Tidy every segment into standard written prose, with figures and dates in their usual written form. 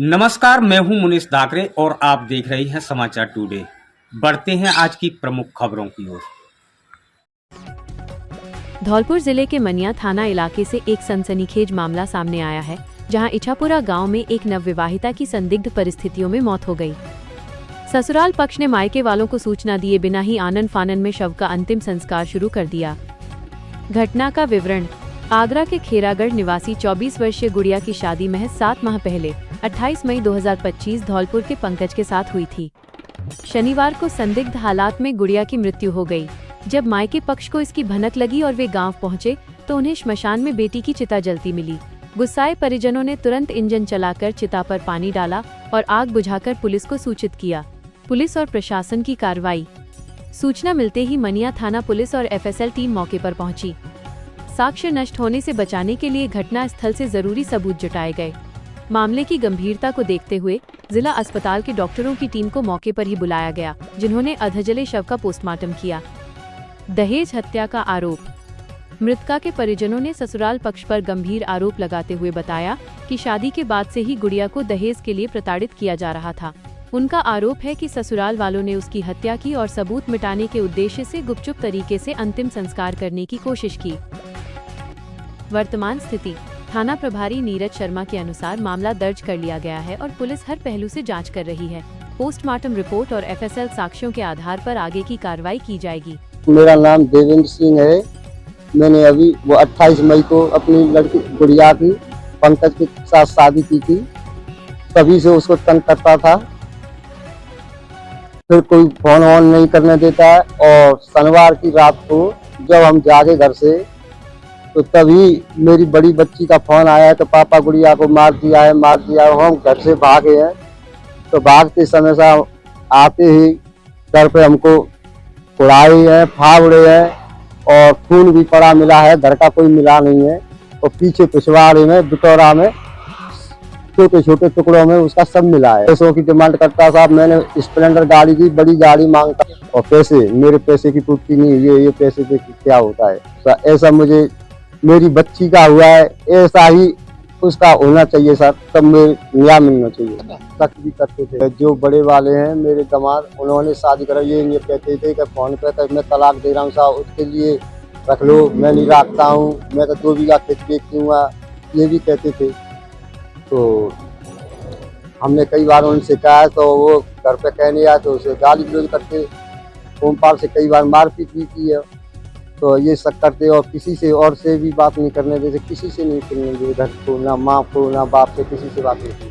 नमस्कार, मैं हूं मुनीश दाकरे और आप देख रहे हैं समाचार टुडे। बढ़ते हैं आज की प्रमुख खबरों की ओर। धौलपुर जिले के मनिया थाना इलाके से एक सनसनीखेज मामला सामने आया है, जहां इछापुरा गांव में एक नवविवाहिता की संदिग्ध परिस्थितियों में मौत हो गई। ससुराल पक्ष ने मायके वालों को सूचना दिए बिना ही आनन फानन में शव का अंतिम संस्कार शुरू कर दिया। घटना का विवरण। आगरा के खेरागढ़ निवासी 24 वर्षीय गुड़िया की शादी महज 7 माह पहले 28 मई 2025 धौलपुर के पंकज के साथ हुई थी। शनिवार को संदिग्ध हालात में गुड़िया की मृत्यु हो गई। जब मायके पक्ष को इसकी भनक लगी और वे गांव पहुंचे तो उन्हें श्मशान में बेटी की चिता जलती मिली। गुस्साए परिजनों ने तुरंत इंजन चलाकर चिता पर पानी डाला और आग बुझाकर पुलिस को सूचित किया। पुलिस और प्रशासन की कार्रवाई। सूचना मिलते ही मनिया थाना पुलिस और एफएसएल टीम मौके पर पहुंची। साक्ष्य नष्ट होने से बचाने के लिए घटना स्थल से जरूरी सबूत जुटाए गए। मामले की गंभीरता को देखते हुए जिला अस्पताल के डॉक्टरों की टीम को मौके पर ही बुलाया गया, जिन्होंने अधजले शव का पोस्टमार्टम किया। दहेज हत्या का आरोप। मृतका के परिजनों ने ससुराल पक्ष पर गंभीर आरोप लगाते हुए बताया कि शादी के बाद से ही गुड़िया को दहेज के लिए प्रताड़ित किया जा रहा था। उनका आरोप है कि ससुराल वालों ने उसकी हत्या की और सबूत मिटाने के उद्देश्य से गुपचुप तरीके से अंतिम संस्कार करने की कोशिश की। वर्तमान स्थिति। थाना प्रभारी नीरज शर्मा के अनुसार मामला दर्ज कर लिया गया है और पुलिस हर पहलू से जांच कर रही है। पोस्टमार्टम रिपोर्ट और एफएसएल साक्ष्यों के आधार पर आगे की कार्रवाई की जाएगी। मेरा नाम देवेंद्र सिंह है। मैंने अभी वो 28 मई को अपनी लड़की गुड़िया की पंकज के साथ शादी की थी। तभी से उसको तंग करता था, फिर कोई फोन ऑन नहीं करने देता है। और शनिवार की रात को जब हम जागे घर से तो तभी मेरी बड़ी बच्ची का फोन आया तो पापा गुड़िया को मार दिया है, मार दिया है। हम घर से भागे हैं तो भागते समय से आते ही घर पे हमको उड़ाए हैं, फावड़े हैं और खून भी पड़ा मिला है। घर का कोई मिला नहीं है और पीछे पिछवाड़े में बिटौरा में छोटे छोटे टुकड़ों में उसका सब मिला है। पैसों की डिमांड करता साहब। मैंने स्प्लेंडर गाड़ी की, बड़ी गाड़ी मांगता और पैसे, मेरे पैसे की पूर्ति नहीं हुई है। ये पैसे पे क्या होता है? ऐसा मुझे मेरी बच्ची का हुआ है, ऐसा ही उसका होना चाहिए सर। तब मेरे न्याय मिलना चाहिए। तक भी करते थे जो बड़े वाले हैं मेरे दामाद, उन्होंने शादी करा। ये कहते थे कि फोन पे तो मैं तलाक दे रहा हूँ साहब, उसके लिए रख लो, मैं नहीं रखता हूँ, मैं तो 2 बीघा खेत बेच दूंगा, ये भी कहते थे। तो हमने कई बार उनसे कहा तो वो घर पे कहने आए तो उसे गाली गलौज करते। ओमपाल से कई बार मारपीट भी की है। तो ये सब करते और किसी से और से भी बात नहीं करने देते, किसी से नहीं करने देते। घर को ना माँ को ना बाप से, किसी से बात नहीं की।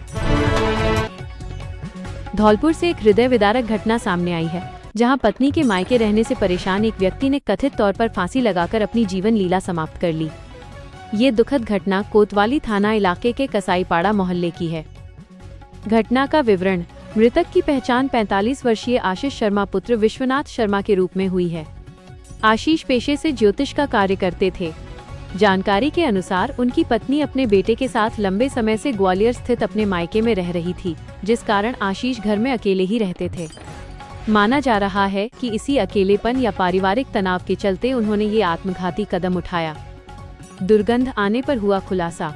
धौलपुर से एक हृदय विदारक घटना सामने आई है, जहां पत्नी के मायके रहने से परेशान एक व्यक्ति ने कथित तौर पर फांसी लगाकर अपनी जीवन लीला समाप्त कर ली। ये दुखद घटना कोतवाली थाना इलाके के कसाईपाड़ा मोहल्ले की है। घटना का विवरण। मृतक की पहचान 45 वर्षीय आशीष शर्मा पुत्र विश्वनाथ शर्मा के रूप में हुई है। आशीष पेशे से ज्योतिष का कार्य करते थे। जानकारी के अनुसार उनकी पत्नी अपने बेटे के साथ लंबे समय से ग्वालियर स्थित अपने मायके में रह रही थी, जिस कारण आशीष घर में अकेले ही रहते थे। माना जा रहा है कि इसी अकेलेपन या पारिवारिक तनाव के चलते उन्होंने ये आत्मघाती कदम उठाया। दुर्गंध आने पर हुआ खुलासा।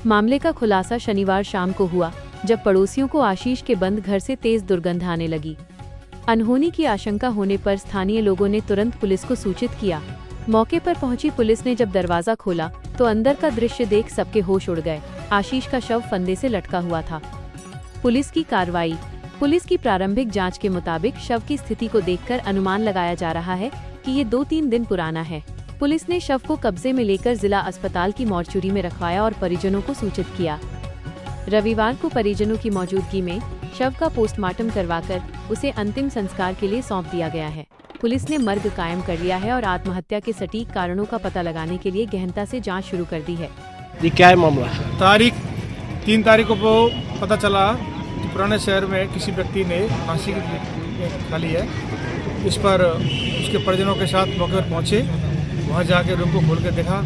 मामले का खुलासा शनिवार शाम को हुआ, जब पड़ोसियों को आशीष के बंद घर से तेज दुर्गंध आने लगी। अनहोनी की आशंका होने पर स्थानीय लोगों ने तुरंत पुलिस को सूचित किया। मौके पर पहुंची पुलिस ने जब दरवाजा खोला तो अंदर का दृश्य देख सबके होश उड़ गए। आशीष का शव फंदे से लटका हुआ था। पुलिस की कार्रवाई। पुलिस की प्रारंभिक जांच के मुताबिक शव की स्थिति को देखकर अनुमान लगाया जा रहा है कि ये 2-3 दिन पुराना है। पुलिस ने शव को कब्जे में लेकर जिला अस्पताल की मॉर्चुरी में रखवाया और परिजनों को सूचित किया। रविवार को परिजनों की मौजूदगी में शव का पोस्टमार्टम करवाकर उसे अंतिम संस्कार के लिए सौंप दिया गया है। पुलिस ने मर्ग कायम कर लिया है और आत्महत्या के सटीक कारणों का पता लगाने के लिए गहनता से जांच शुरू कर दी है। ये क्या है मामला? 3 तारीख को पता चला कि पुराने शहर में किसी व्यक्ति ने फांसी खा ली है। इस पर उसके परिजनों के साथ मौके पर पहुँचे। वहाँ जाके रूम को खोल कर देखा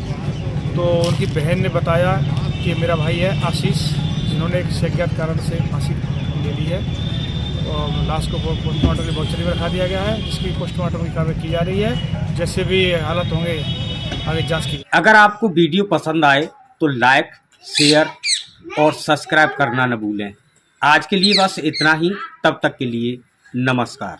तो उनकी बहन ने बताया कि मेरा भाई है आशीष, जिन्होंने एक अज्ञात कारण से फांसी ले ली है। और लाश को पोस्टमार्टम की मॉर्चरी में रखा दिया गया है, जिसकी पोस्टमार्टम की कार्रवाई की जा रही है। जैसे भी हालत होंगे आगे जांच की। अगर आपको वीडियो पसंद आए तो लाइक, शेयर और सब्सक्राइब करना न भूलें। आज के लिए बस इतना ही, तब तक के लिए नमस्कार।